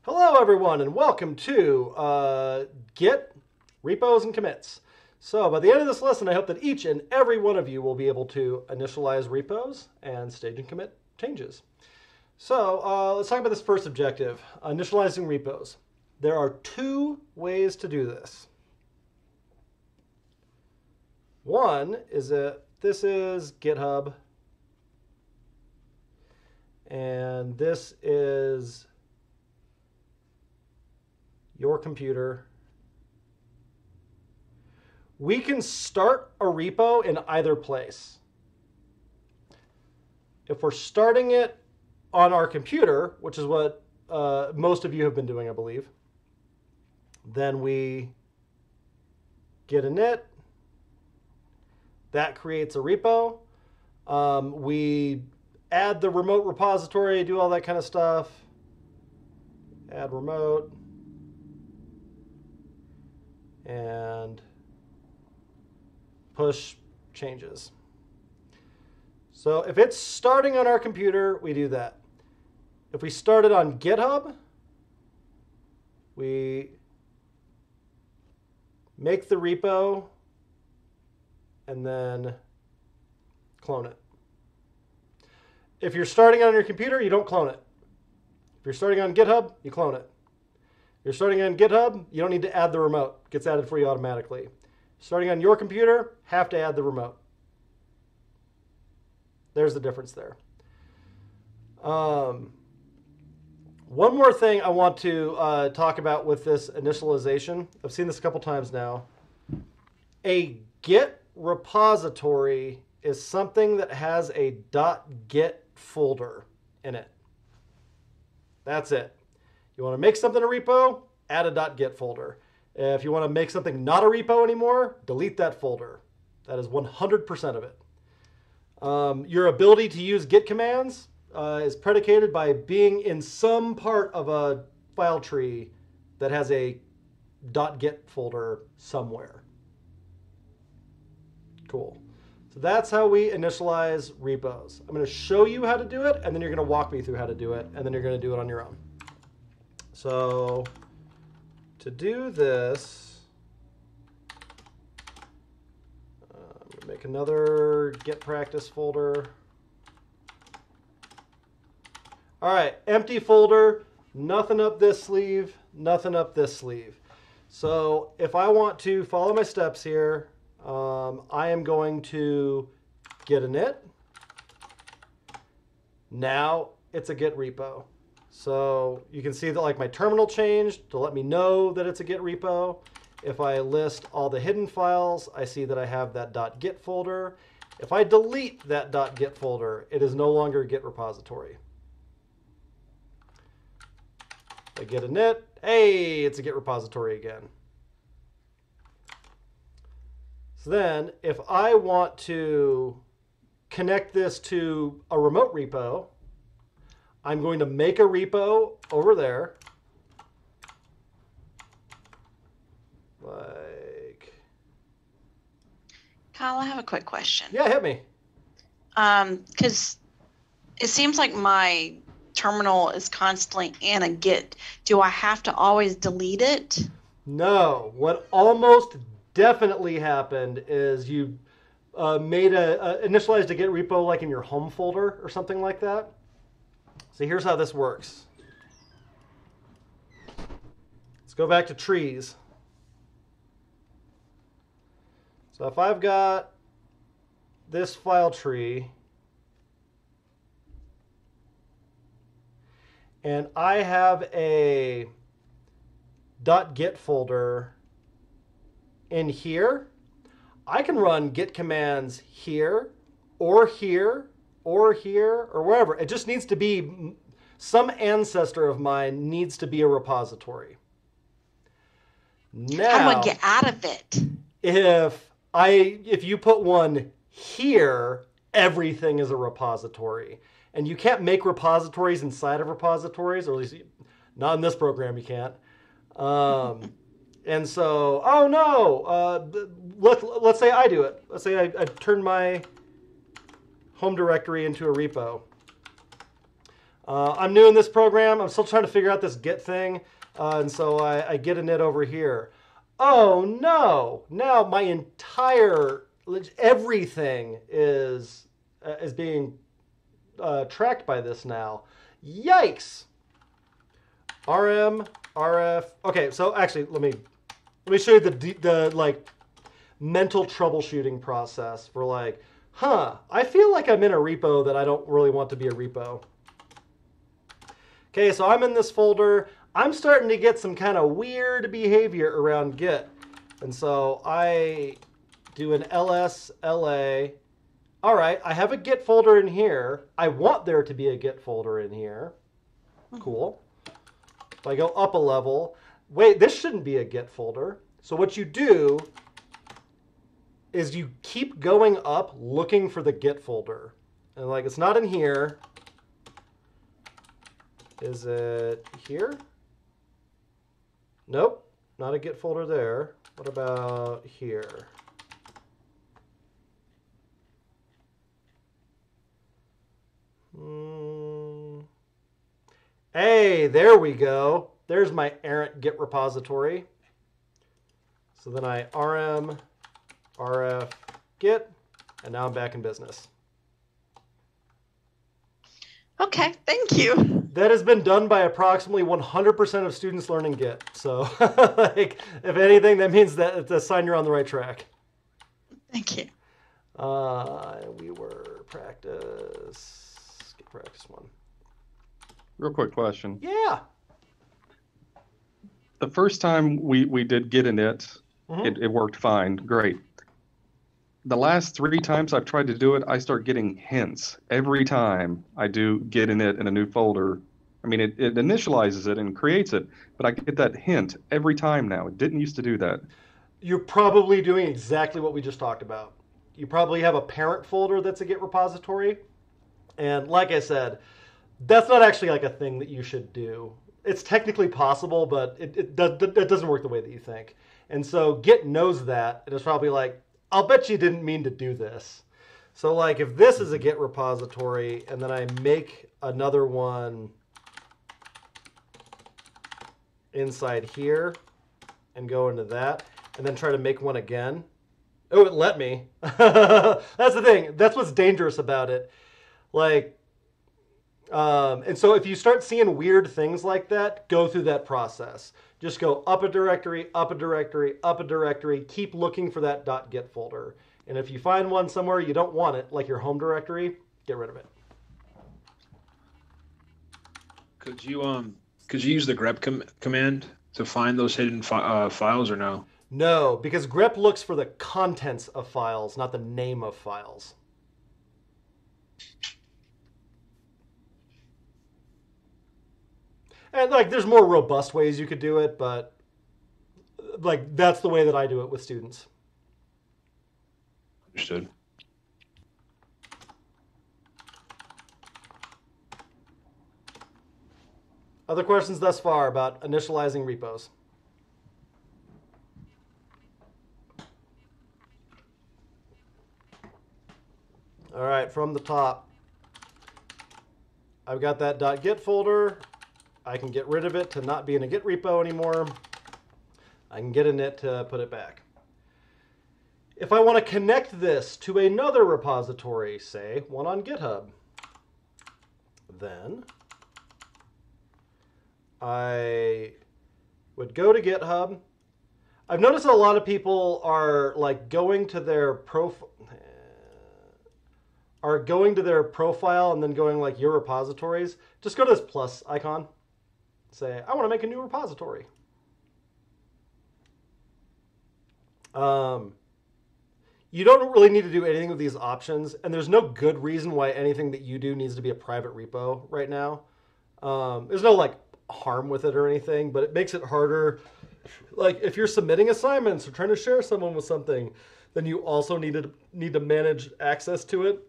Hello, everyone, and welcome to Git Repos and Commits. So by the end of this lesson, I hope that each and every one of you will be able to initialize repos and stage and commit changes. So let's talk about this first objective, initializing repos. There are two ways to do this. One is that this is GitHub, and this is your computer. We can start a repo in either place. If we're starting it on our computer, which is what most of you have been doing, I believe, then we git init. That creates a repo. We add the remote repository, do all that kind of stuff. Add remote. And push changes. So if it's starting on our computer, we do that. If we start it on GitHub, we make the repo and then clone it. If you're starting it on your computer, you don't clone it. If you're starting on GitHub, you clone it. You're starting on GitHub, you don't need to add the remote. It gets added for you automatically. Starting on your computer, have to add the remote. There's the difference there. One more thing I want to talk about with this initialization. I've seen this a couple times now. A Git repository is something that has a .git folder in it. That's it. You want to make something a repo, add a .git folder. If you want to make something not a repo anymore, delete that folder. That is 100% of it. Your ability to use Git commands is predicated by being in some part of a file tree that has a .git folder somewhere. Cool. So that's how we initialize repos. I'm going to show you how to do it, and then you're going to walk me through how to do it, and then you're going to do it on your own. So to do this, I'm going to make another Git practice folder. All right, empty folder, nothing up this sleeve, nothing up this sleeve. So if I want to follow my steps here, I am going to git init. Now it's a Git repo. So you can see that like my terminal changed to let me know that it's a Git repo. If I list all the hidden files, I see that I have that .git folder. If I delete that .git folder, it is no longer a Git repository. I git init, hey, it's a Git repository again. So then if I want to connect this to a remote repo, I'm going to make a repo over there. Like, Kyle, I have a quick question. Yeah, hit me. Because it seems like my terminal is constantly in a Git. Do I have to always delete it? No. What almost definitely happened is you initialized a Git repo like in your home folder or something like that. So here's how this works. Let's go back to trees. So if I've got this file tree and I have a .git folder in here, I can run git commands here or here or here, or wherever. It just needs to be, some ancestor of mine needs to be a repository. Now, how do I get out of it? If you put one here, everything is a repository. And you can't make repositories inside of repositories, or at least not in this program you can't. And so, oh no, let's say I do it. Let's say I turn my home directory into a repo. I'm new in this program. I'm still trying to figure out this Git thing. And so I get init over here. Oh no! Now my entire, everything is being tracked by this now. Yikes! RM, RF. Okay, so actually, let me show you the like mental troubleshooting process for like, I feel like I'm in a repo that I don't really want to be a repo. Okay, so I'm in this folder. I'm starting to get some kind of weird behavior around Git. And so I do an ls/la. All right, I have a Git folder in here. I want there to be a Git folder in here. Cool. If I go up a level, wait, this shouldn't be a Git folder. So what you do is you keep going up looking for the Git folder. And like, it's not in here. Is it here? Nope, not a Git folder there. What about here? Hey, there we go. There's my errant Git repository. So then I rm rf git, and now I'm back in business. Okay, thank you. That has been done by approximately 100% of students learning Git. So like, if anything, that means that it's a sign you're on the right track. Thank you. We were practice. Get practice 1. Real quick question. Yeah. The first time we did Git init, it worked fine. Great. The last 3 times I've tried to do it, I start getting hints. Every time I do Git init in a new folder, I mean, it initializes it and creates it, but I get that hint every time now. It didn't used to do that. You're probably doing exactly what we just talked about. You probably have a parent folder that's a Git repository. And like I said, that's not actually like a thing that you should do. It's technically possible, but it doesn't work the way that you think. And so Git knows that. And it's probably like, I'll bet you didn't mean to do this. So like if this is a Git repository and then I make another one inside here and go into that and then try to make one again. Oh, it let me. That's the thing. That's what's dangerous about it. Like, and so if you start seeing weird things like that, go through that process. Just go up a directory, up a directory, up a directory. Keep looking for that .git folder. And if you find one somewhere you don't want it, like your home directory, get rid of it. Could you use the grep command to find those hidden files or no? No, because grep looks for the contents of files, not the name of files. And like, there's more robust ways you could do it, but like that's the way that I do it with students. Understood. Other questions thus far about initializing repos? All right, from the top, I've got that .git folder. I can get rid of it to not be in a Git repo anymore. I can get init to put it back. If I want to connect this to another repository, say one on GitHub, then I would go to GitHub. I've noticed a lot of people are like going to their profile and then going like your repositories. Just go to this plus icon. Say, I want to make a new repository. You don't really need to do anything with these options, and there's no good reason why anything that you do needs to be a private repo right now. There's no like harm with it or anything, but it makes it harder. Like if you're submitting assignments or trying to share someone with something, then you also need to manage access to it.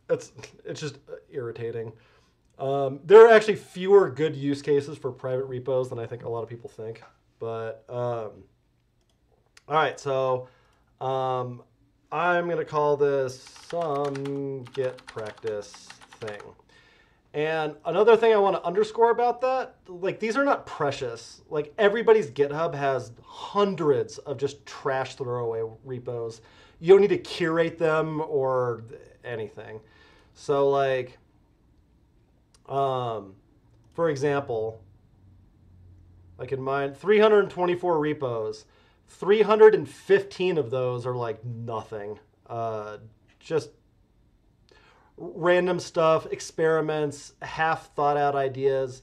It's just irritating. There are actually fewer good use cases for private repos than I think a lot of people think. But all right, so I'm going to call this some Git practice thing. And another thing I want to underscore about that, like these are not precious. Like everybody's GitHub has hundreds of just trash throwaway repos. You don't need to curate them or anything. So like, for example, like in mine, 324 repos, 315 of those are like nothing. Just random stuff, experiments, half thought out ideas.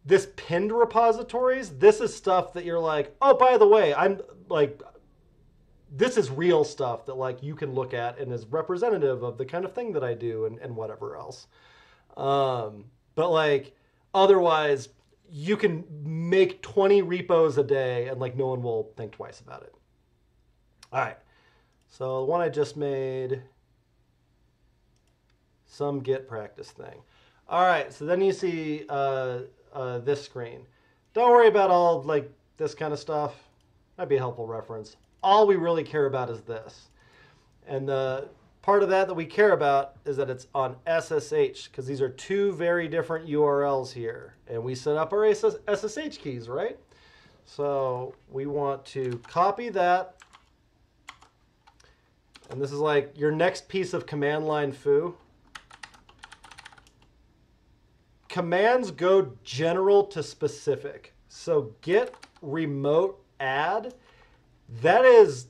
This pinned repositories, this is stuff that you're like, oh, by the way, I'm like, this is real stuff that like you can look at and is representative of the kind of thing that I do and whatever else. But like, otherwise, you can make 20 repos a day and like no one will think twice about it. All right. So the one I just made, some Git practice thing. All right, so then you see this screen. Don't worry about all like this kind of stuff. Might be a helpful reference. All we really care about is this. And the part of that we care about is that it's on SSH, because these are two very different URLs here. And we set up our SSH keys, right? So we want to copy that. And this is like your next piece of command line foo. Commands go general to specific. So git remote add, that is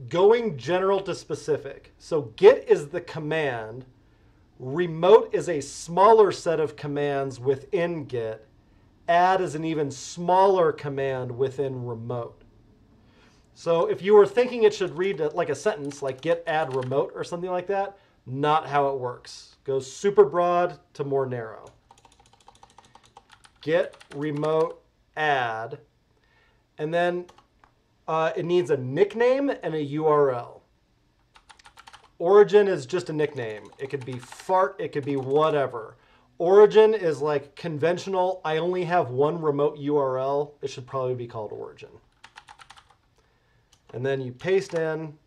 going general to specific. So git is the command. Remote is a smaller set of commands within git. Add is an even smaller command within remote. So if you were thinking it should read like a sentence, like git add remote or something like that, not how it works. Goes super broad to more narrow. Git remote add. And then it needs a nickname and a URL. Origin is just a nickname. It could be fart, it could be whatever. Origin is like conventional, I only have one remote URL. It should probably be called origin. And then you paste in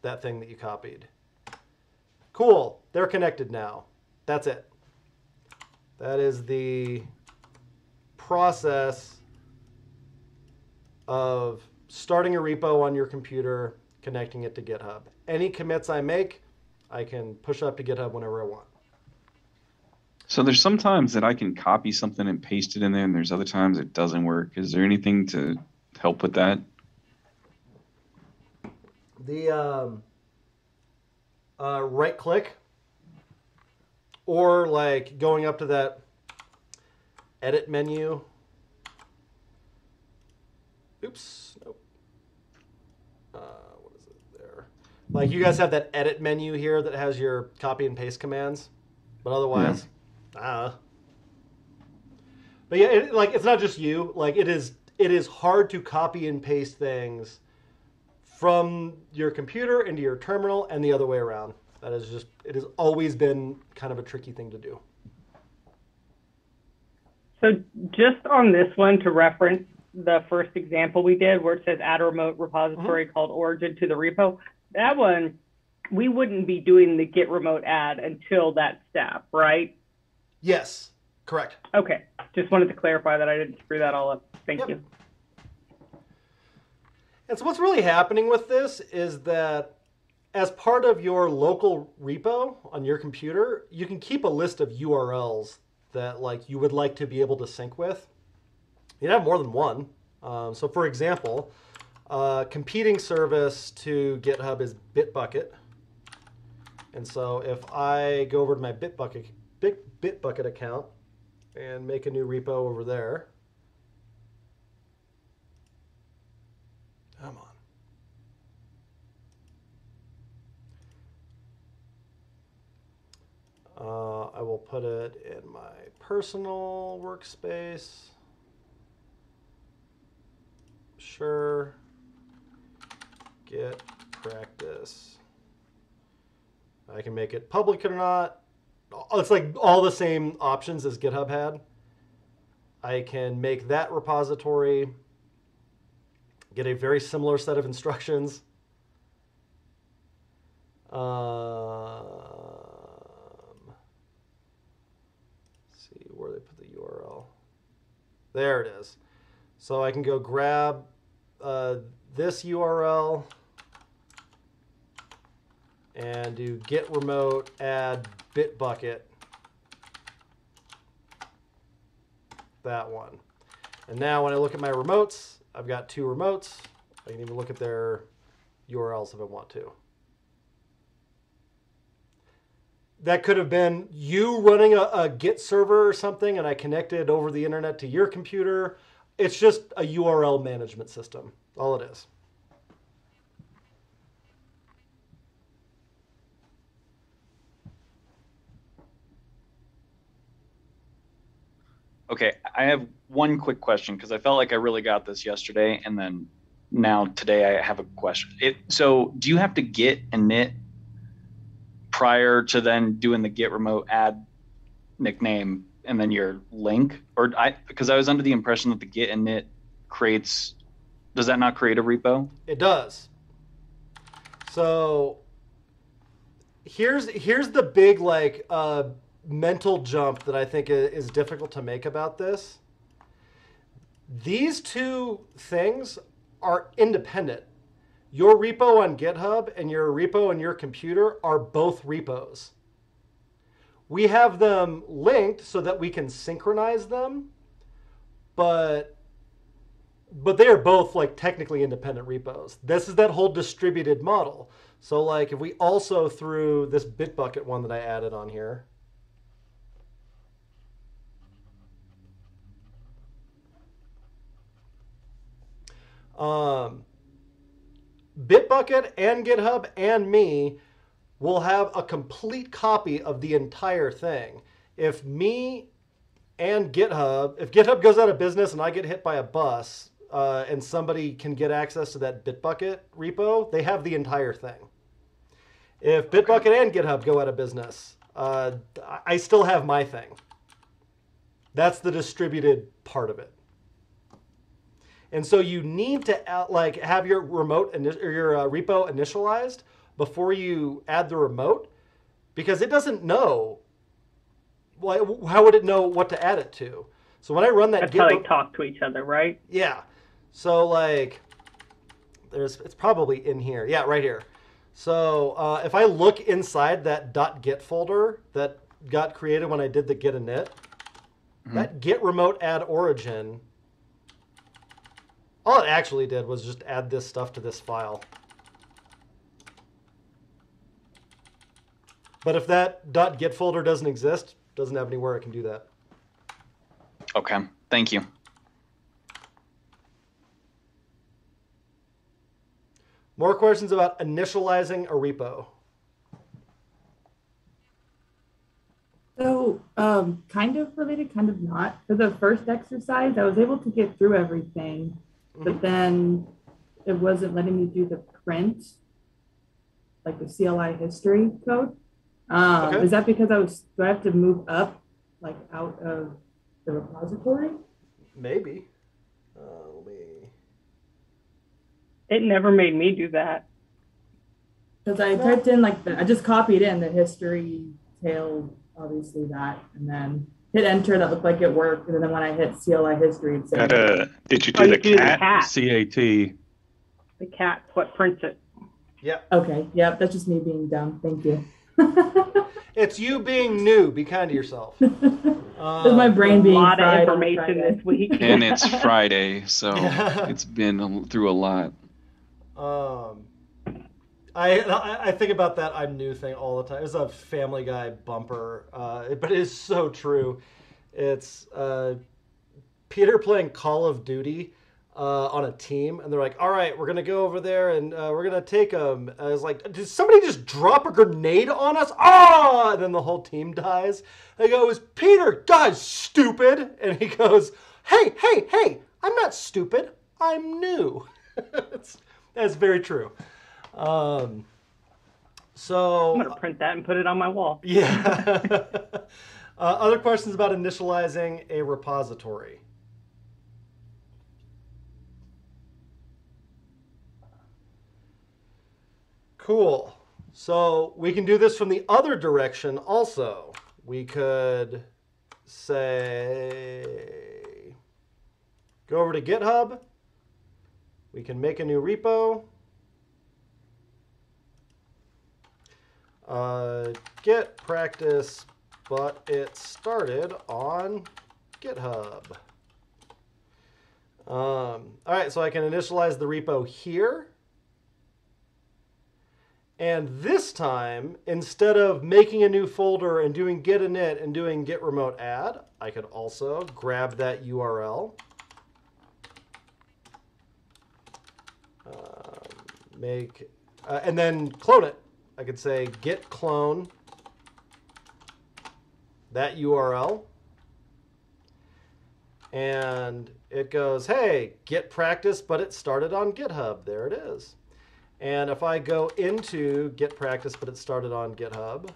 that thing that you copied. Cool, they're connected now. That's it. That is the process of starting a repo on your computer, connecting it to GitHub. Any commits I make, I can push up to GitHub whenever I want. So there's some times that I can copy something and paste it in there, and there's other times it doesn't work. Is there anything to help with that? The right click, or like going up to that edit menu. Oops, nope. What is it there? Like you guys have that edit menu here that has your copy and paste commands, but otherwise, But yeah, it's not just you. Like it is hard to copy and paste things from your computer into your terminal and the other way around. That is just, it has always been kind of a tricky thing to do. So just on this one, to reference the first example we did where it says add a remote repository called origin to the repo, that one, we wouldn't be doing the git remote add until that step, right? Yes, correct. Okay, just wanted to clarify that I didn't screw that all up. Thank you. And so what's really happening with this is that as part of your local repo on your computer, you can keep a list of URLs that like you would like to be able to sync with. You have more than one. So for example, competing service to GitHub is Bitbucket. And so if I go over to my Bitbucket account and make a new repo over there. Come on. I will put it in my personal workspace. Sure. Git practice. I can make it public or not. It's like all the same options as GitHub had. I can make that repository, get a very similar set of instructions. There it is. So I can go grab this URL and do git remote add Bitbucket. That one. And now when I look at my remotes, I've got 2 remotes. I can even look at their URLs if I want to. That could have been you running a Git server or something, and I connected over the internet to your computer. It's just a URL management system. All it is. Okay, I have one quick question because I felt like I really got this yesterday, and then now today I have a question. So do you have to git init prior to then doing the git remote add nickname and then your link? Or because I was under the impression that the git init does that not create a repo? It does. So here's the big mental jump that I think is difficult to make about this. These 2 things are independent. Your repo on GitHub and your repo on your computer are both repos. We have them linked so that we can synchronize them, but they are both technically independent repos. This is that whole distributed model. So if we also threw this Bitbucket one that I added on here, Bitbucket and GitHub and me will have a complete copy of the entire thing. If GitHub goes out of business and I get hit by a bus and somebody can get access to that Bitbucket repo, they have the entire thing. If Bitbucket and GitHub go out of business, I still have my thing. That's the distributed part of it. And so you need to have your remote or your repo initialized before you add the remote, because it doesn't know. How would it know what to add it to? So when I run that, that's how they talk to each other, right? Yeah. So it's probably in here. Yeah, right here. So if I look inside that .git folder that got created when I did the git init, that git remote add origin. All it actually did was just add this stuff to this file. But if that .git folder doesn't exist, doesn't have anywhere I can do that. Okay, thank you. More questions about initializing a repo? So, kind of related, kind of not. For the first exercise, I was able to get through everything, but then it wasn't letting me do the print, like the CLI history code. Okay. Is that because do I have to move up, out of the repository? Maybe. It never made me do that. Because I typed in I just copied in the history tail, obviously that, and then hit enter. That looked like it worked. And then when I hit CLI history, it said, did you do the cat? CAT. The cat, what prints it. Yeah. Okay. Yep. That's just me being dumb. Thank you. It's you being new. Be kind to yourself. That's my brain being a lot of fried information this week. And it's Friday, so it's been through a lot. I think about that I'm new thing all the time. It's a Family Guy bumper, but it is so true. It's Peter playing Call of Duty on a team, and they're like, all right, we're going to go over there, and we're going to take them. I was like, did somebody just drop a grenade on us? Ah! And then the whole team dies. I go, is Peter, God, stupid? And he goes, hey, I'm not stupid. I'm new. That's very true. So I'm going to print that and put it on my wall. Yeah. Other questions about initializing a repository? Cool. So we can do this from the other direction also. We could say, go over to GitHub. We can make a new repo. Git practice, but it started on GitHub. All right, so I can initialize the repo here. And this time, instead of making a new folder and doing git init and doing git remote add, I could also grab that URL, and then clone it. I could say git clone that URL. And it goes, hey, git practice, but it started on GitHub. There it is. And if I go into git practice, but it started on GitHub,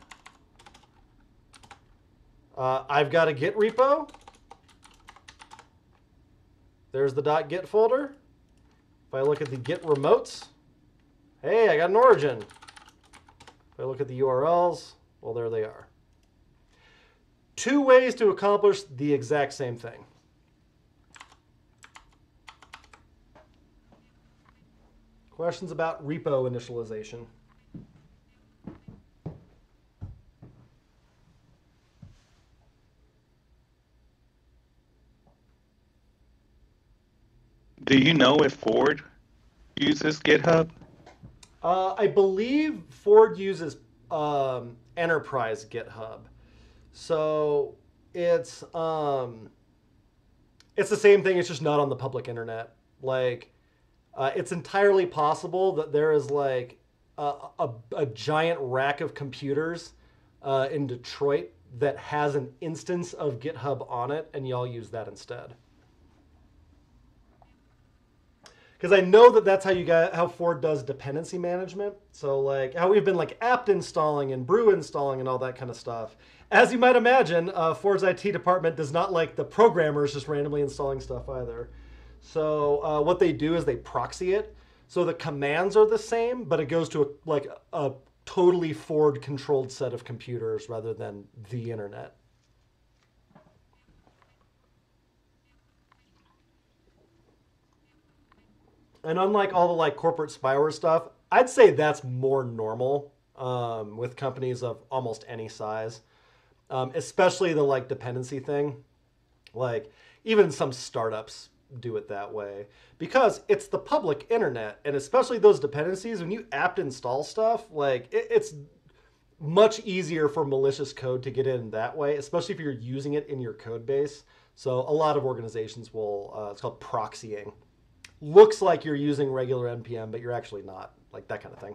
I've got a Git repo. There's the .git folder. If I look at the git remotes, hey, I got an origin. If I look at the URLs, well, there they are. 2 ways to accomplish the exact same thing. Questions about repo initialization? Do you know if Ford uses GitHub? I believe Ford uses enterprise GitHub. So it's the same thing. It's just not on the public internet. Like, it's entirely possible that there is like a giant rack of computers in Detroit that has an instance of GitHub on it, and y'all use that instead. Because I know that that's how Ford does dependency management. So like how we've been like apt installing and brew installing and all that kind of stuff. As you might imagine, Ford's IT department does not like the programmers just randomly installing stuff either. So what they do is they proxy it. So the commands are the same, but it goes to a totally Ford-controlled set of computers rather than the internet. And unlike all the like corporate spyware stuff, I'd say that's more normal with companies of almost any size, especially the like dependency thing. Like even some startups do it that way because it's the public internet, and especially those dependencies. When you apt install stuff, like it's much easier for malicious code to get in that way, especially if you're using it in your code base. So a lot of organizations will, it's called proxying. Looks like you're using regular NPM, but you're actually not, like that kind of thing.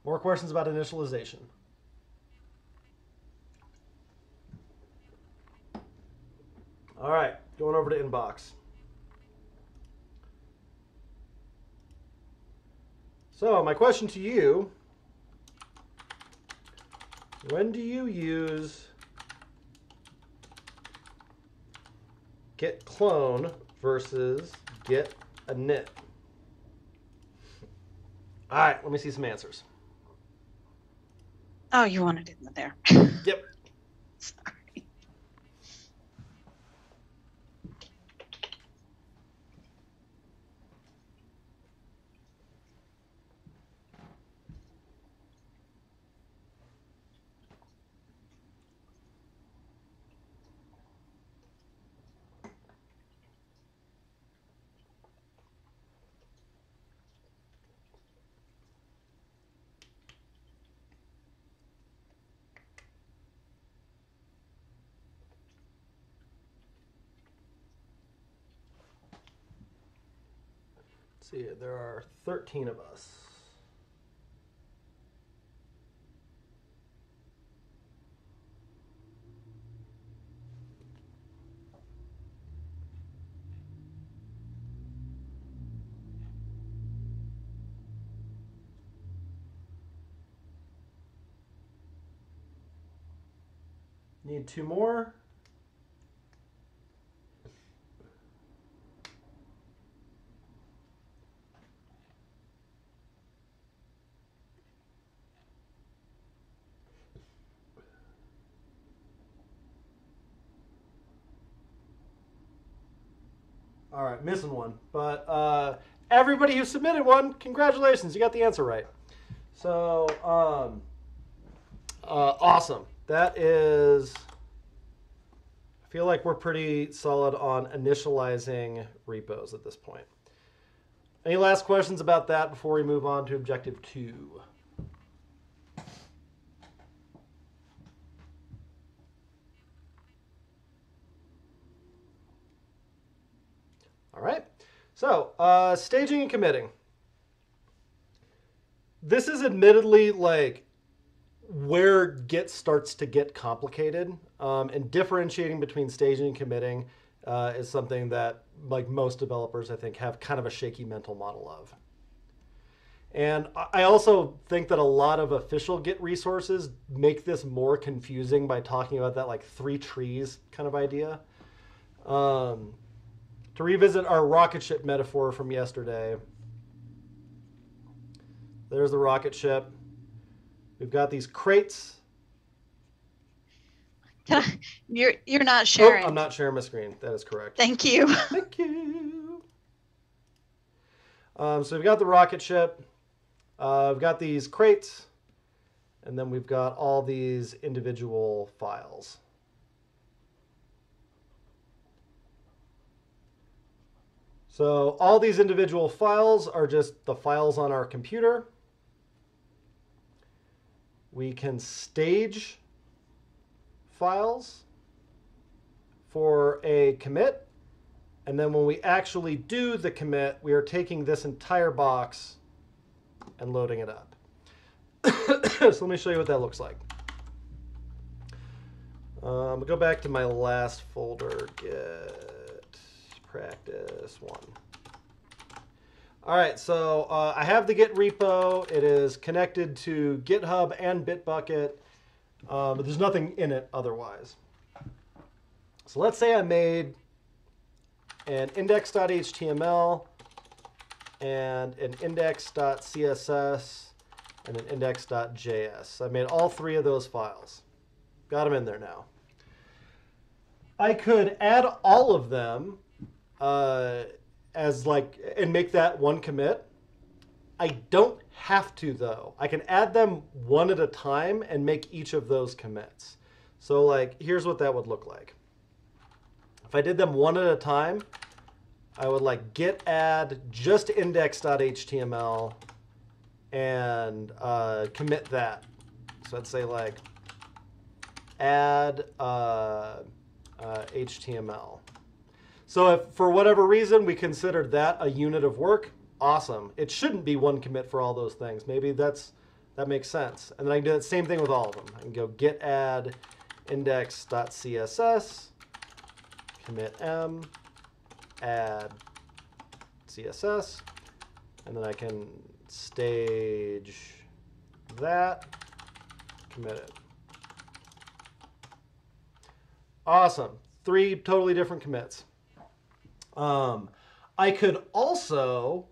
More questions about initialization? All right, going over to inbox. So my question to you, when do you use git clone versus git init? All right, let me see some answers. Oh, you wanted it in there. Yep. Sorry. Let's see, there are 13 of us. Need 2 more. All right, missing one. But everybody who submitted one, congratulations, you got the answer right. So, awesome. That is, I feel like we're pretty solid on initializing repos at this point. Any last questions about that before we move on to objective 2? All right. So, staging and committing. This is admittedly like where Git starts to get complicated, and differentiating between staging and committing is something that like most developers, I think, have kind of a shaky mental model of. And I also think that a lot of official Git resources make this more confusing by talking about that like 3 trees kind of idea. To revisit our rocket ship metaphor from yesterday, there's the rocket ship. We've got these crates. You're not sharing. Oh, I'm not sharing my screen. That is correct. Thank you. Thank you. So we've got the rocket ship. We've got these crates. And then we've got all these individual files. So all these individual files are just the files on our computer. We can stage files for a commit. And then when we actually do the commit, we are taking this entire box and loading it up. So let me show you what that looks like. I'll go back to my last folder, Git practice 1. All right, so I have the Git repo. It is connected to GitHub and Bitbucket, but there's nothing in it otherwise. So let's say I made an index.html and an index.css and an index.js. I made all 3 of those files. Got them in there now. I could add all of them as like, and make that one commit. I don't have to though. I can add them one at a time and make each of those commits. So like, here's what that would look like. If I did them one at a time, I would like git add just index.html and commit that. So I'd say like add HTML. So if for whatever reason we considered that a unit of work, awesome. It shouldn't be one commit for all those things. Maybe that makes sense. And then I can do the same thing with all of them. I can go git add index.css, commit m, add CSS, and then I can stage that, commit it. Awesome. 3 totally different commits. I could also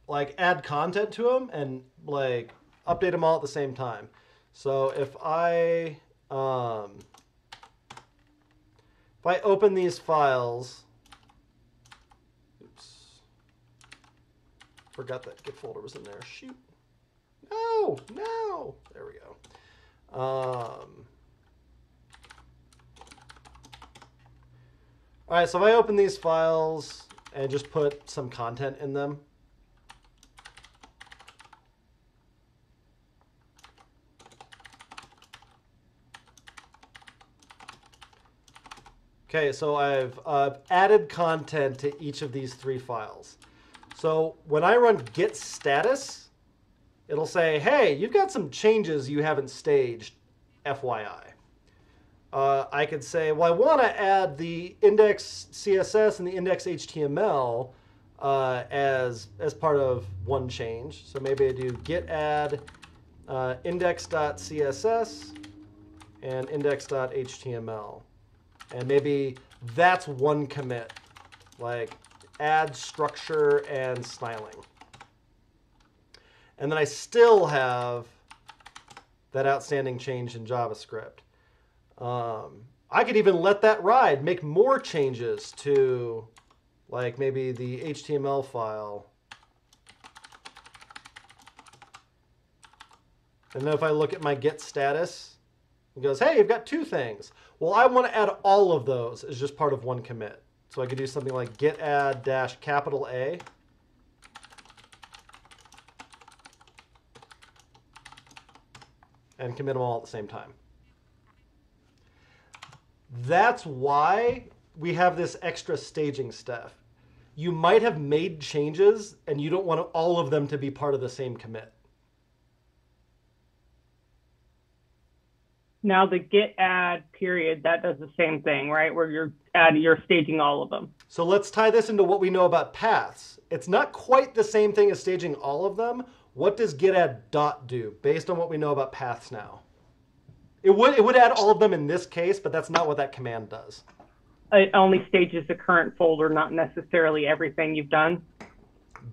like add content to them and like update them all at the same time. So if I open these files, oops, forgot that Git folder was in there. Shoot. No, there we go. All right, so if I open these files and just put some content in them. Okay, so I've added content to each of these 3 files. So when I run git status, it'll say, hey, you've got some changes you haven't staged, FYI. I could say, well, I want to add the index CSS and the index HTML as part of one change. So maybe I do git add index.css and index.html. And maybe that's one commit, like add structure and styling. And then I still have that outstanding change in JavaScript. I could even let that ride, make more changes to like maybe the HTML file. And then if I look at my Git status, it goes, hey, you've got 2 things. Well, I want to add all of those as just part of one commit. So I could do something like git add dash capital A. And commit them all at the same time. That's why we have this extra staging step. You might have made changes and you don't want all of them to be part of the same commit. Now the git add period, that does the same thing, right? Where you're staging all of them. So let's tie this into what we know about paths. It's not quite the same thing as staging all of them. What does git add dot do based on what we know about paths now? It would add all of them in this case, but that's not what that command does. It only stages the current folder, not necessarily everything you've done.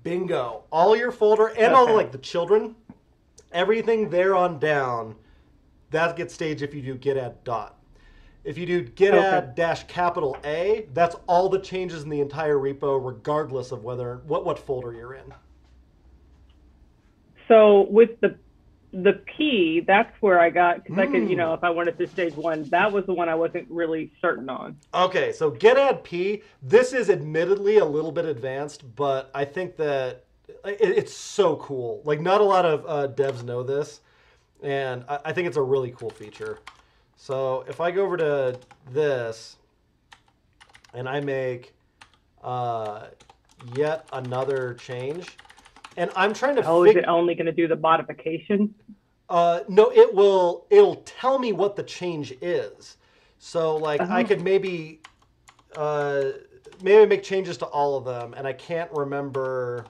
Bingo. All your folder and all like the children, everything there on down, that gets staged if you do git add dot. If you do git add dash capital A, that's all the changes in the entire repo, regardless of what folder you're in. So with the P, that's where I got, because I could, if I wanted to stage one, that was the one I wasn't really certain on. Okay, so git add P, this is admittedly a little bit advanced, but I think that it's so cool. Like, not a lot of devs know this, and I think it's a really cool feature. So if I go over to this, and I make yet another change, and I'm trying to is it only going to do the modification? No, it'll tell me what the change is. So like I could maybe make changes to all of them, and I can't remember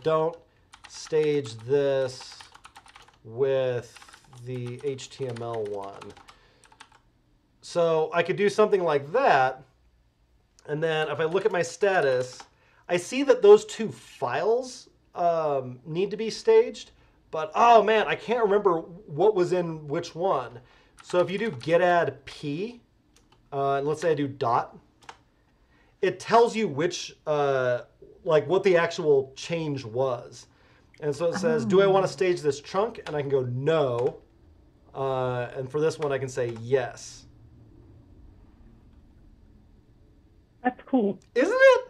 don't stage this with the HTML one. So I could do something like that. And then if I look at my status, I see that those 2 files need to be staged. But, oh man, I can't remember what was in which one. So if you do git add P, and let's say I do dot, it tells you which, what the actual change was. And so it says, do I want to stage this chunk? And I can go no. And for this one, I can say yes. That's cool. Isn't it?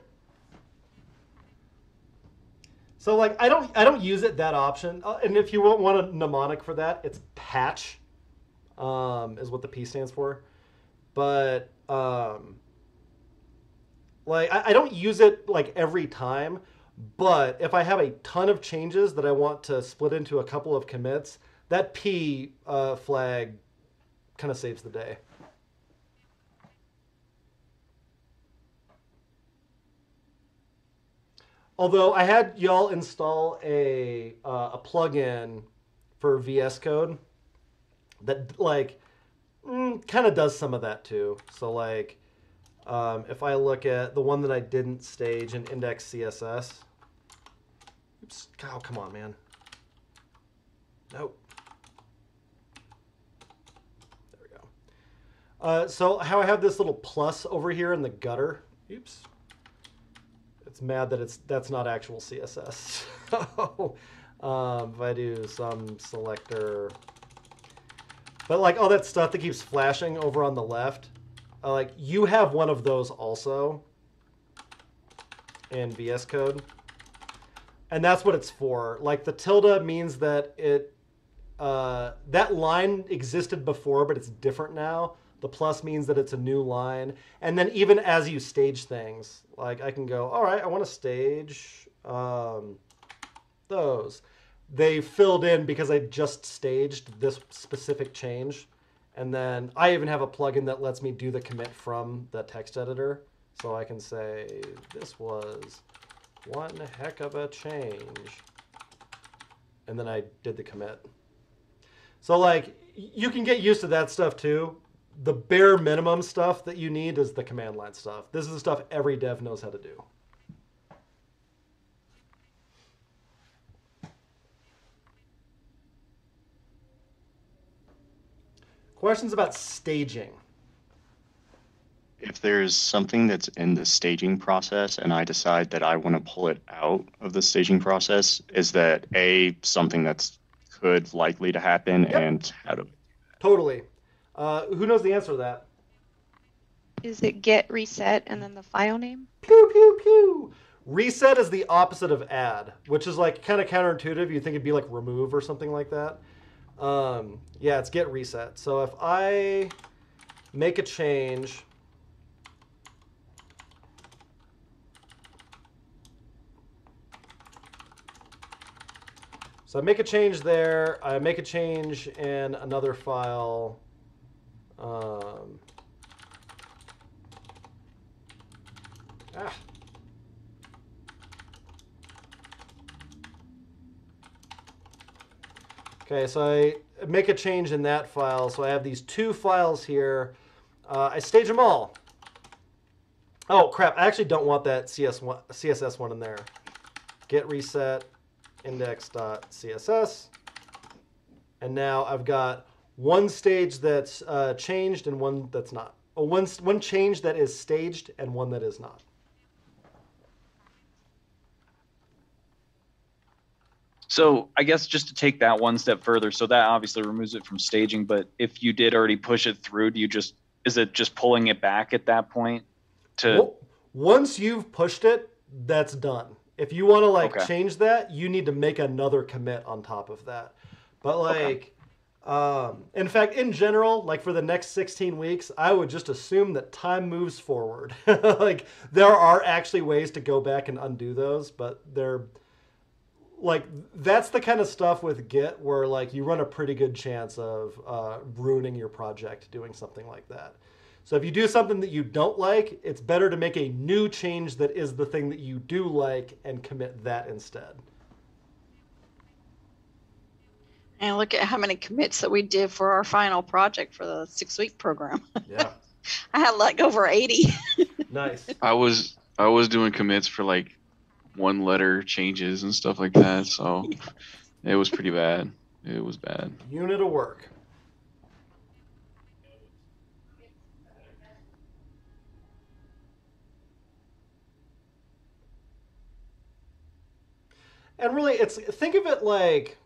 So like I don't use it, that option. And if you want a mnemonic for that, it's patch, is what the P stands for. But like I don't use it like every time. But if I have a ton of changes that I want to split into a couple of commits, that P flag kind of saves the day. Although I had y'all install a plugin for VS Code that like kind of does some of that too. So like if I look at the one that I didn't stage in index CSS. Oops. Oh, come on, man. Nope. There we go. So how I have this little plus over here in the gutter. Oops. It's mad that that's not actual CSS. So if I do some selector, but like all that stuff that keeps flashing over on the left, like you have one of those also in VS Code, and that's what it's for. Like the tilde means that that line existed before, but it's different now. The plus means that it's a new line. And then even as you stage things, like I can go, all right, I want to stage those. They filled in because I just staged this specific change. And then I even have a plugin that lets me do the commit from the text editor. So I can say, this was one heck of a change. And then I did the commit. So like, you can get used to that stuff too. The bare minimum stuff that you need is the command line stuff. This is the stuff every dev knows how to do. Questions about staging? if there's something that's in the staging process and I decide that I want to pull it out of the staging process, is that something that's could likely to happen, Yep. and how do Totally. Who knows the answer to that? Is it get reset and then the file name? Pew, pew, pew. Reset is the opposite of add, which is like kind of counterintuitive. You'd think it'd be like remove or something like that. Yeah, it's get reset. So if I make a change, so I make a change there, I make a change in another file. Okay, so I make a change in that file. So I have these two files here. I stage them all. Oh, crap. I actually don't want that CSS one in there. Get reset index.css. And now I've got one stage that's changed and one that's not. Oh, one change that is staged and one that is not. So I guess just to take that one step further, so that obviously removes it from staging, but if you did already push it through, is it just pulling it back at that point? Well, once you've pushed it, that's done. If you want to change that, you need to make another commit on top of that. But in fact, in general, like for the next 16 weeks, I would just assume that time moves forward. Like there are actually ways to go back and undo those, but they're that's the kind of stuff with Git where you run a pretty good chance of ruining your project doing something like that. So if you do something that you don't like, it's better to make a new change that is the thing that you do like and commit that instead. And look at how many commits that we did for our final project for the 6-week program. Yeah. I had over 80. Nice. I was doing commits for one letter changes and stuff like that, so it was pretty bad. It was bad. Unit of work. And really, think of it like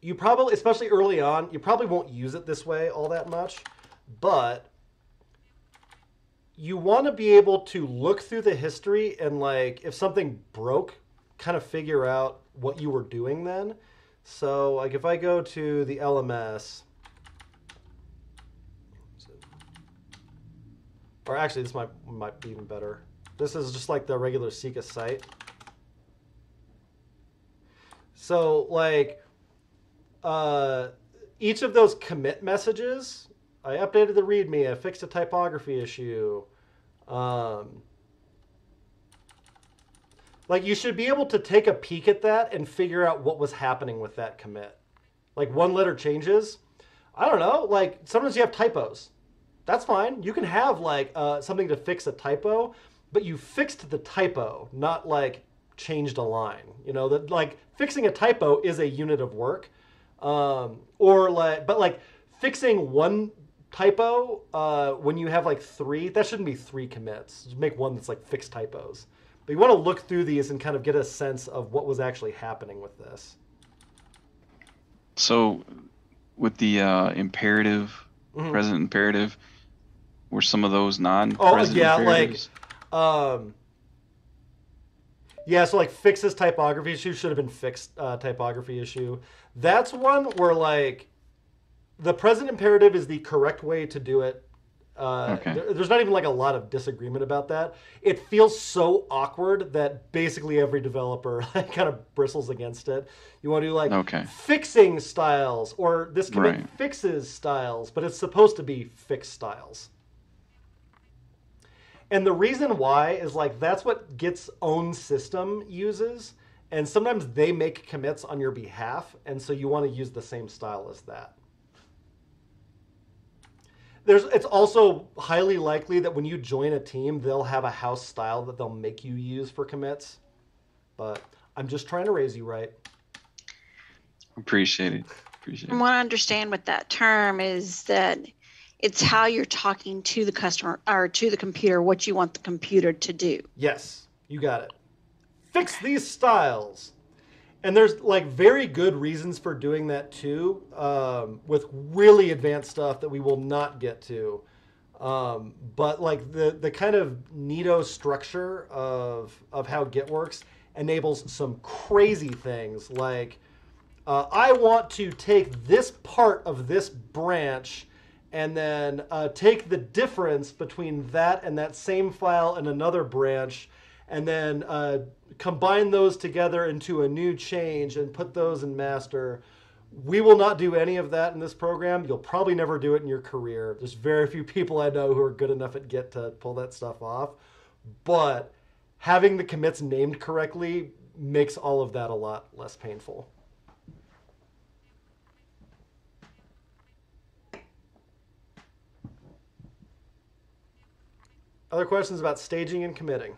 you probably, especially early on, you probably won't use it this way all that much, but you want to be able to look through the history and if something broke, kind of figure out what you were doing then. So if I go to the LMS, or actually this might be even better. This is just the regular Sika site. So each of those commit messages, I updated the README, I fixed a typography issue. You should be able to take a peek at that and figure out what was happening with that commit. One letter changes. I don't know, sometimes you have typos. That's fine. You can have something to fix a typo, but you fixed the typo, not changed a line. That fixing a typo is a unit of work. But fixing one typo when you have 3, that shouldn't be 3 commits. Just make one that's fixed typos. But you want to look through these and kind of get a sense of what was actually happening with this. So with the imperative, present imperative, were some of those non-present imperatives? Yeah, so fixes typography issue should have been fixed typography issue. That's one where the present imperative is the correct way to do it. Okay. There's not even a lot of disagreement about that. It feels so awkward that basically every developer kind of bristles against it. You want to do fixing styles, or this commit fixes styles, but it's supposed to be fixed styles. And the reason why is that's what Git's own system uses, and sometimes they make commits on your behalf, and so you want to use the same style as that. It's also highly likely that when you join a team, they'll have a house style that they'll make you use for commits. But I'm just trying to raise you right. Appreciate it. And what I understand with that term is that It's how you're talking to the customer or to the computer, what you want the computer to do. Yes, you got it. Fix these styles. And there's like very good reasons for doing that too, with really advanced stuff that we will not get to. But like the kind of neato structure of how Git works enables some crazy things like I want to take this part of this branch and then take the difference between that and that same file in another branch and then combine those together into a new change and put those in master. We will not do any of that in this program. You'll probably never do it in your career. There's very few people I know who are good enough at Git to pull that stuff off. But having the commits named correctly makes all of that a lot less painful. Other questions about staging and committing?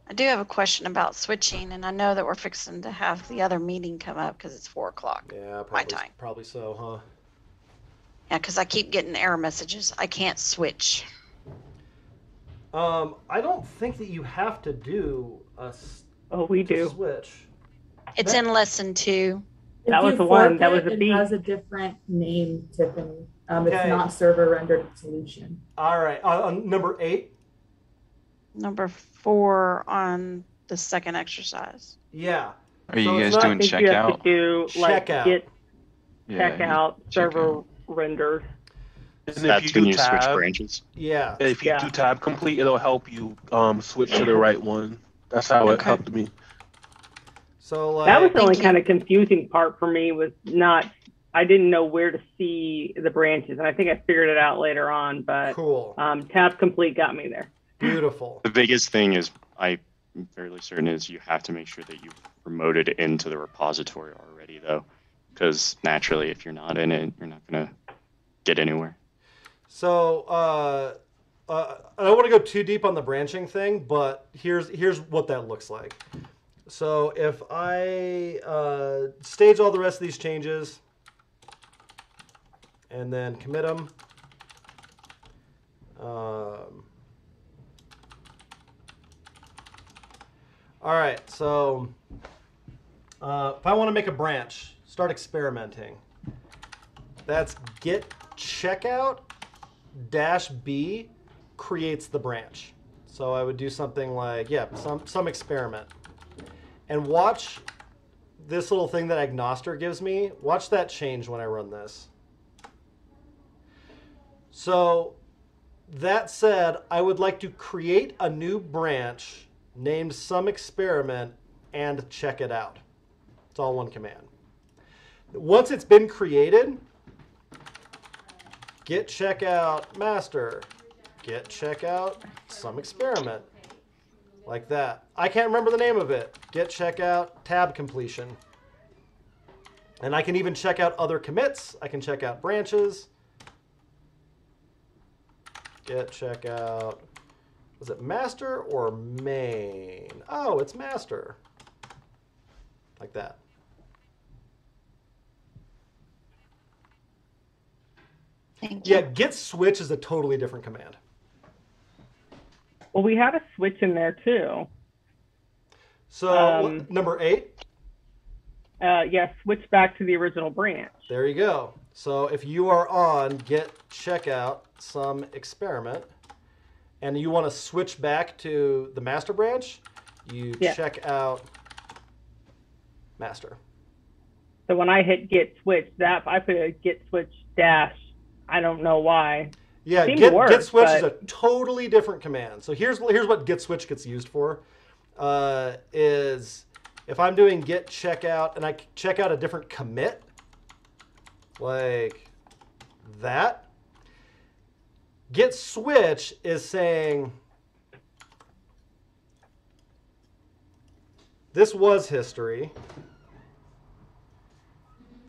I do have a question about switching, and I know that we're fixing to have the other meeting come up because it's 4 o'clock. Yeah, my time. Probably so, huh? Yeah, because I keep getting error messages. I can't switch. I don't think that you have to do a we do. switch. It's in lesson 2. That was If the you one. That forfeit, was a it B. has a different name, Tiffany. Okay. It's not server rendered solution. All right, on number 8. Number 4 on the second exercise. Yeah. Are you So it's guys not- doing I think you have to checkout? do like Checkout. Git Yeah, checkout, server checkout. renders. And That's when you switch branches. Yeah. If you Yeah. do tab complete, it'll help you switch to the right one. That's how it Okay. helped me. So like That was the only Thank you. kind of confusing part for me was not, I didn't know where to see the branches. And I think I figured it out later on, but cool. tab complete got me there. Beautiful. The biggest thing is, I'm fairly certain, is you have to make sure that you've promoted it into the repository already, though. Because naturally, if you're not in it, you're not going to get anywhere. So I don't want to go too deep on the branching thing, but here's what that looks like. So if I stage all the rest of these changes and then commit them, all right, so if I want to make a branch, start experimenting. That's git checkout -b creates the branch. So I would do something like, yeah, some experiment. And watch this little thing that Agnoster gives me. Watch that change when I run this. So that said, I would like to create a new branch named some experiment and check it out. It's all one command. Once it's been created, git checkout master, git checkout some experiment, like that. I can't remember the name of it. Git checkout tab completion. And I can even check out other commits. I can check out branches. Git checkout, was it master or main? Oh, it's master. Like that. Thank you. Yeah, git switch is a totally different command. Well, we had a switch in there too. So number 8. Yeah, switch back to the original branch. There you go. So if you are on git checkout some experiment and you want to switch back to the master branch, you check out master. So when I hit git switch, that I put a git switch dash. I don't know why. Yeah, git switch is a totally different command. So here's what git switch gets used for. Is if I'm doing git checkout and I check out a different commit, like that, git switch is saying this was history.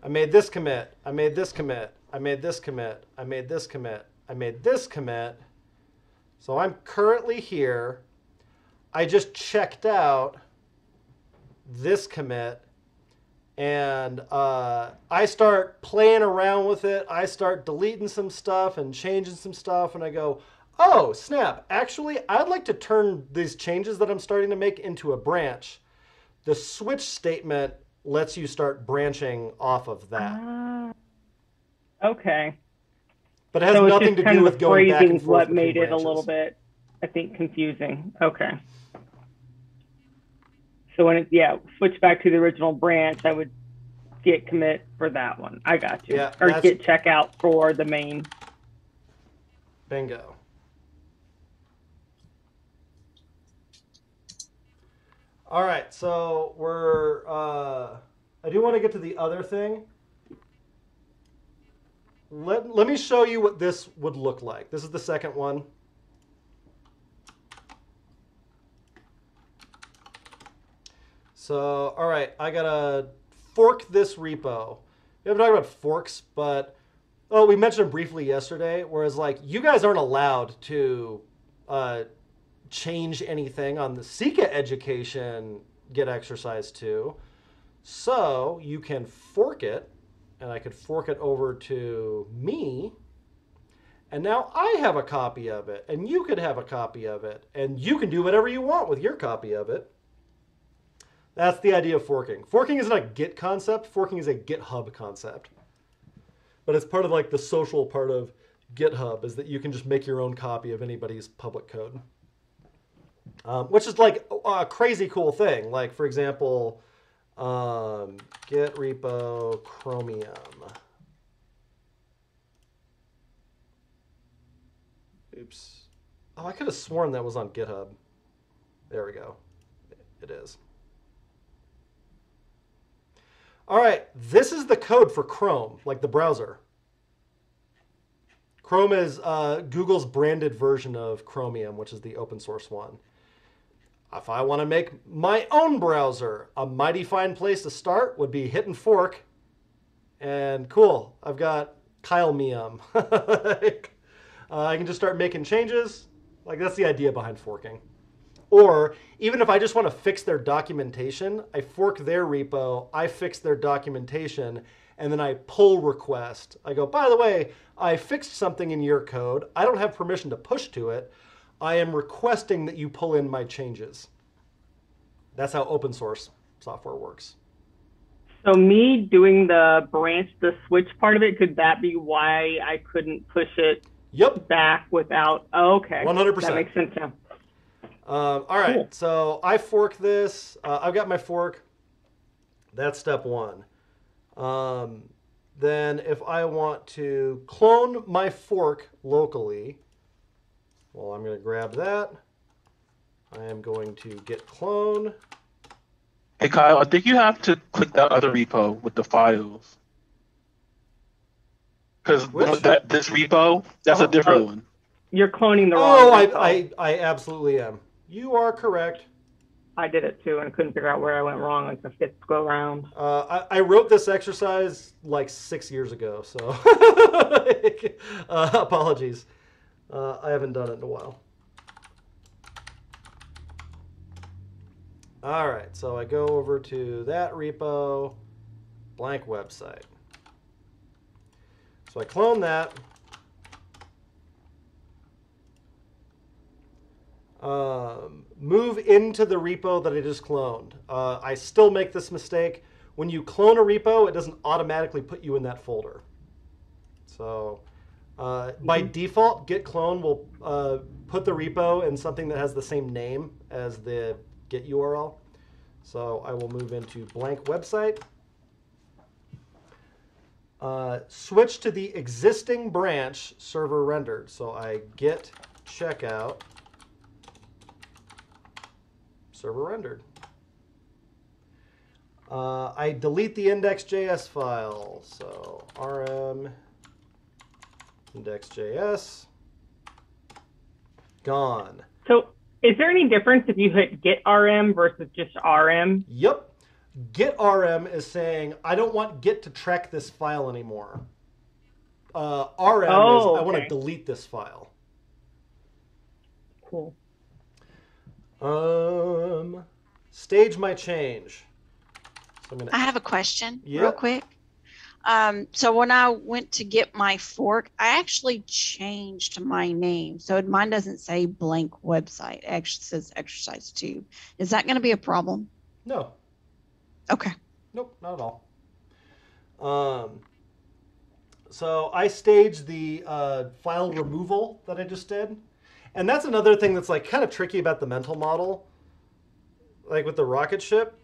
I made this commit. I made this commit. I made this commit. I made this commit. I made this commit. So I'm currently here. I just checked out this commit, and I start playing around with it. I start deleting some stuff and changing some stuff, and I go, oh, snap. Actually, I'd like to turn these changes that I'm starting to make into a branch. The switch statement lets you start branching off of that. Okay. But it has so nothing to do with going back and forth what between made it a branches. little bit, I think, confusing. Okay. So when switch back to the original branch, I would git commit for that one. I got you. Yeah, or git checkout for the main. Bingo. All right, so we're, I do want to get to the other thing. Let me show you what this would look like. This is the second one. So, all right, I got to fork this repo. We haven't talked about forks, but, we mentioned it briefly yesterday, whereas, like, you guys aren't allowed to change anything on the Sika education Git exercise 2. So you can fork it, and I could fork it over to me, and now I have a copy of it, and you could have a copy of it, and you can do whatever you want with your copy of it. That's the idea of forking. Forking is not a Git concept. Forking is a GitHub concept. But it's part of like the social part of GitHub is that you can just make your own copy of anybody's public code. Which is like a crazy cool thing. Like, for example, Git repo Chromium. Oops. Oh, I could have sworn that was on GitHub. There we go. It is. All right, this is the code for Chrome, like the browser. Chrome is Google's branded version of Chromium, which is the open source one. If I want to make my own browser, a mighty fine place to start would be hit and fork. And cool, I've got Kyle-mium. I can just start making changes. Like, that's the idea behind forking. Or even if I just want to fix their documentation, I fork their repo, I fix their documentation, and then I pull request. I go, by the way, I fixed something in your code. I don't have permission to push to it. I am requesting that you pull in my changes. That's how open source software works. So me doing the switch part of it, could that be why I couldn't push it back without, okay. 100%. That makes sense now. All right, cool. So I fork this. I've got my fork. That's step one. Then if I want to clone my fork locally, well, I'm going to grab that. I am going to git clone. Hey, Kyle, I think you have to click that other repo with the files. Because this repo, that's a different one. You're cloning the wrong repo. I absolutely am. You are correct. I did it too and couldn't figure out where I went wrong like the fifth go round. I wrote this exercise like 6 years ago, so apologies. I haven't done it in a while. All right, so I go over to that repo, blank website. So I clone that. Move into the repo that I just cloned. I still make this mistake. When you clone a repo, it doesn't automatically put you in that folder. So by default, git clone will put the repo in something that has the same name as the Git URL. So I will move into blank website. Switch to the existing branch server rendered. So I git checkout server rendered. I delete the index.js file. So rm index.js gone. So is there any difference if you hit git rm versus just rm? Yep. Git rm is saying, I don't want Git to track this file anymore. Rm is, I want to delete this file. Cool. Stage my change. So I'm gonna, I have a question Yep. real quick. So when I went to get my fork, I actually changed my name. So mine doesn't say blank website. It actually says exercise 2. Is that going to be a problem? No. Okay. Nope, not at all. So I staged the file removal that I just did. And that's another thing that's like kind of tricky about the mental model. Like with the rocket ship,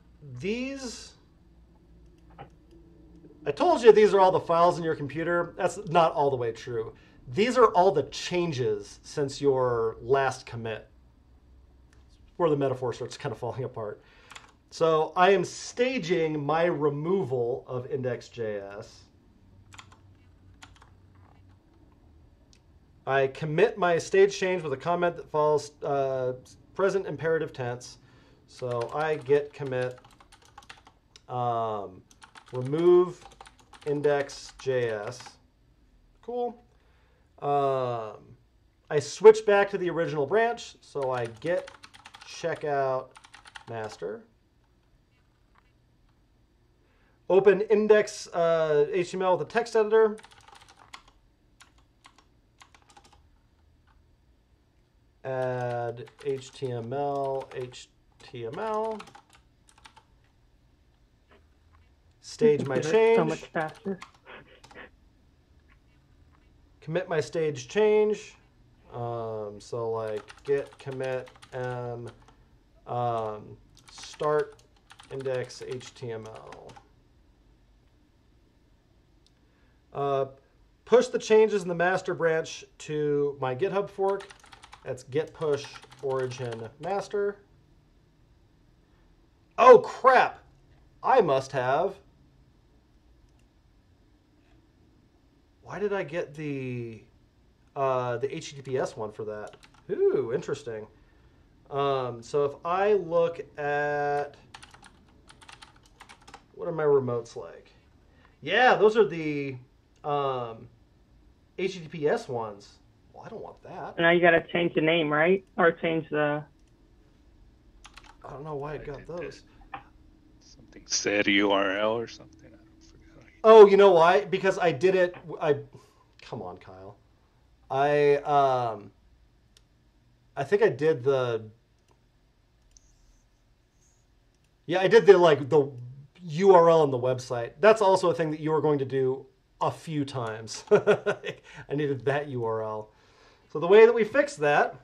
I told you these are all the files in your computer. That's not all the way true. These are all the changes since your last commit. Where the metaphor starts kind of falling apart. So I am staging my removal of index.js. I commit my stage change with a comment that follows present imperative tense. So I git commit remove index.js. Cool. I switch back to the original branch. So I git checkout master. Open index HTML with a text editor. Add HTML. Stage my change. So much faster. Commit my stage change. So like git commit start index HTML. Push the changes in the master branch to my GitHub fork. That's git push origin master. Oh crap! I must have. Why did I get the HTTPS one for that? Ooh, interesting. So if I look at what are my remotes like? Yeah, those are the HTTPS ones. Well, I don't want that. Now you got to change the name, right? Or change the. I don't know why I got those. Something said URL or something. I don't forget. Oh, you know why? Because I did it. Come on, Kyle. I think I did the. Yeah, I did the URL on the website. That's also a thing that you are going to do a few times. I needed that URL. So the way that we fix that,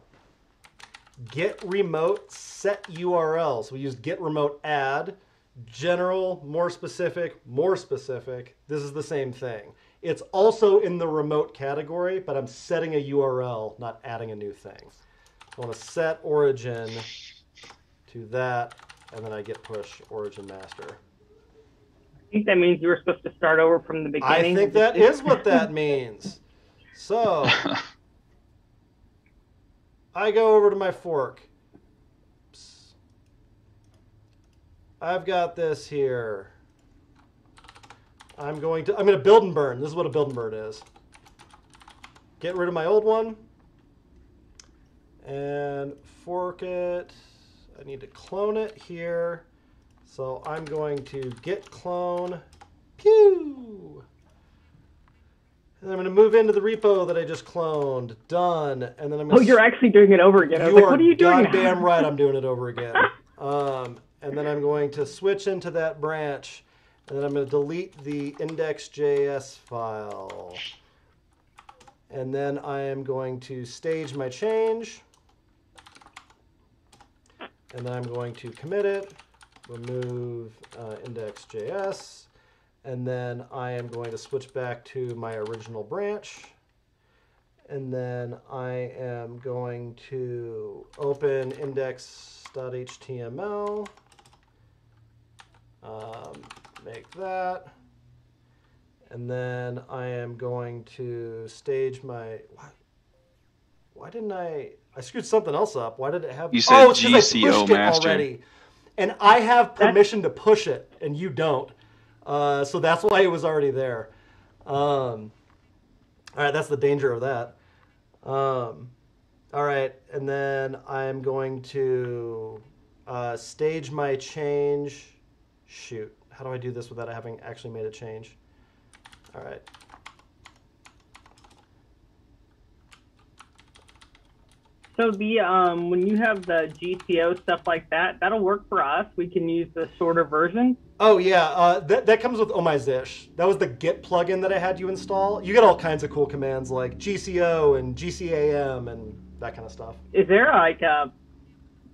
git remote set URL. So we use git remote add, general, more specific, more specific. This is the same thing. It's also in the remote category, but I'm setting a URL, not adding a new thing. I want to set origin to that, and then I git push origin master. I think that means you were supposed to start over from the beginning. I think that is what that means. So I go over to my fork. Oops. I've got this here. I'm going to build and burn. This is what a build and burn is. Get rid of my old one and fork it. I need to clone it here. So I'm going to git clone. Pew! And I'm going to move into the repo that I just cloned. Done. And then I'm going to... Oh, you're actually doing it over again. What are you doing? Goddamn right, I'm doing it over again. And then I'm going to switch into that branch. And then I'm going to delete the index.js file. And then I am going to stage my change. And then I'm going to commit it. Remove index.js. And then I am going to switch back to my original branch. And then I am going to open index.html. Make that. And then I am going to stage my... Why didn't I screwed something else up. Why did it have... You said it's because I pushed master. it already. And I have permission to push it, and you don't. So that's why it was already there. All right, that's the danger of that. All right, and then I'm going to stage my change. Shoot, how do I do this without having actually made a change? All right. So the when you have the GTO stuff like that, that'll work for us. We can use the shorter version. Oh yeah, that comes with OhMyZish. That was the Git plugin that I had you install. You get all kinds of cool commands like GCO and GCAM and that kind of stuff. Is there like a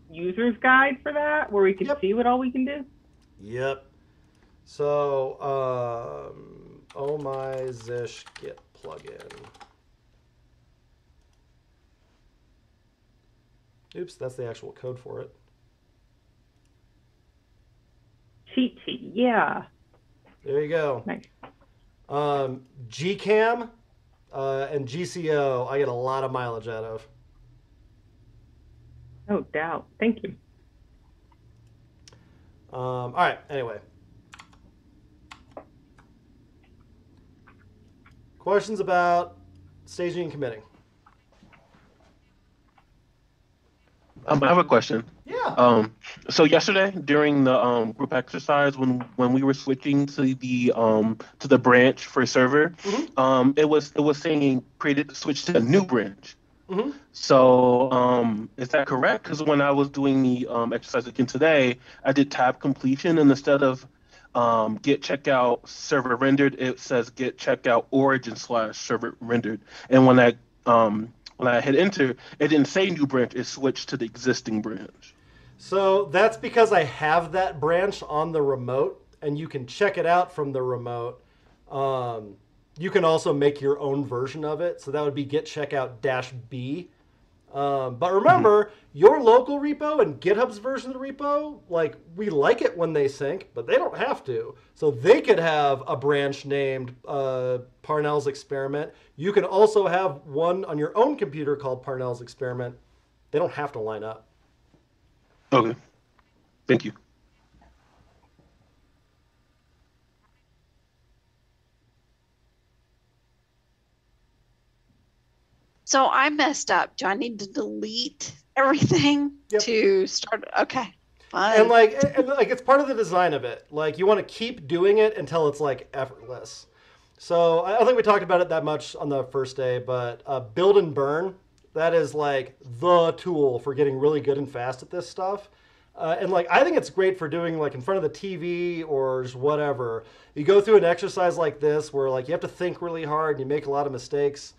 user's guide for that where we can see what all we can do? Yep. So OhMyZish Git plugin. Oops, that's the actual code for it. Cheat sheet, yeah. There you go. Nice. GCAM and GCO, I get a lot of mileage out of. No doubt. Thank you. All right, anyway. Questions about staging and committing? I have a question. Yeah. So yesterday during the group exercise, when we were switching to the branch for server, it was saying switch to a new branch. So is that correct? Because when I was doing the exercise again today, I did tab completion, and instead of get checkout server rendered, it says get checkout origin / server rendered. And when I hit enter, it didn't say new branch, it switched to the existing branch. So that's because I have that branch on the remote, and you can check it out from the remote. You can also make your own version of it. So that would be get checkout -b. But remember, your local repo and GitHub's version of the repo, like, we like it when they sync, but they don't have to. So they could have a branch named Parnell's Experiment. You can also have one on your own computer called Parnell's Experiment. They don't have to line up. Okay. Thank you. So I messed up. Do I need to delete everything to start? Okay, fine. And like it's part of the design of it. Like, you want to keep doing it until it's like effortless. So I don't think we talked about it that much on the first day, but build and burn, that is like the tool for getting really good and fast at this stuff. And like, I think it's great for doing like in front of the TV or just whatever. You go through an exercise like this where like you have to think really hard and you make a lot of mistakes.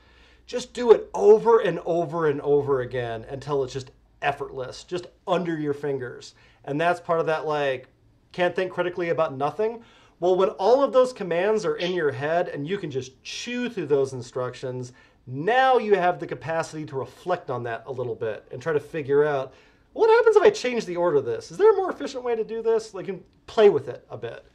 Just do it over and over and over again until it's just effortless, just under your fingers. And that's part of that, like, can't think critically about nothing. Well, when all of those commands are in your head and you can just chew through those instructions, now you have the capacity to reflect on that a little bit and try to figure out, what happens if I change the order of this? Is there a more efficient way to do this? Like, you can play with it a bit.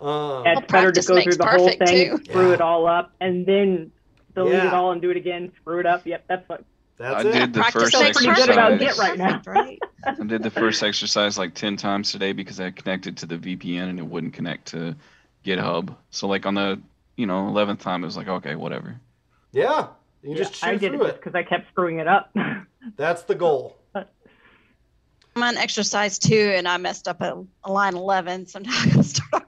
It's better to go through the whole thing, screw it all up, and then delete it all and do it again, screw it up. Yep, that's what. I did the first pretty good about Git right now. Right. I did the first exercise like 10 times today because I connected to the VPN and it wouldn't connect to GitHub. So like on the 11th time, it was like, okay, whatever. Yeah, you can just chew I did through it because I kept screwing it up. That's the goal. I'm on exercise 2 and I messed up at line 11, so now I gotta start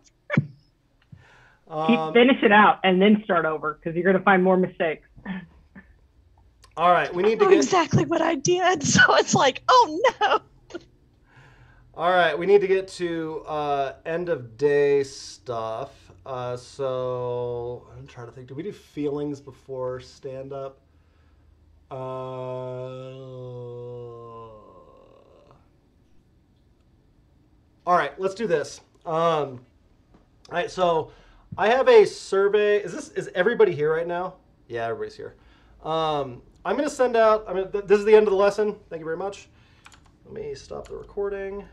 over. Finish it out and then start over because you're going to find more mistakes. All right, we need to get exactly what I did, so it's like, oh no. All right, we need to get to end of day stuff. So I'm trying to think. Did we do feelings before stand up? All right, let's do this. All right, so I have a survey. Is everybody here right now? Yeah, everybody's here. I'm going to send out, this is the end of the lesson. Thank you very much. Let me stop the recording.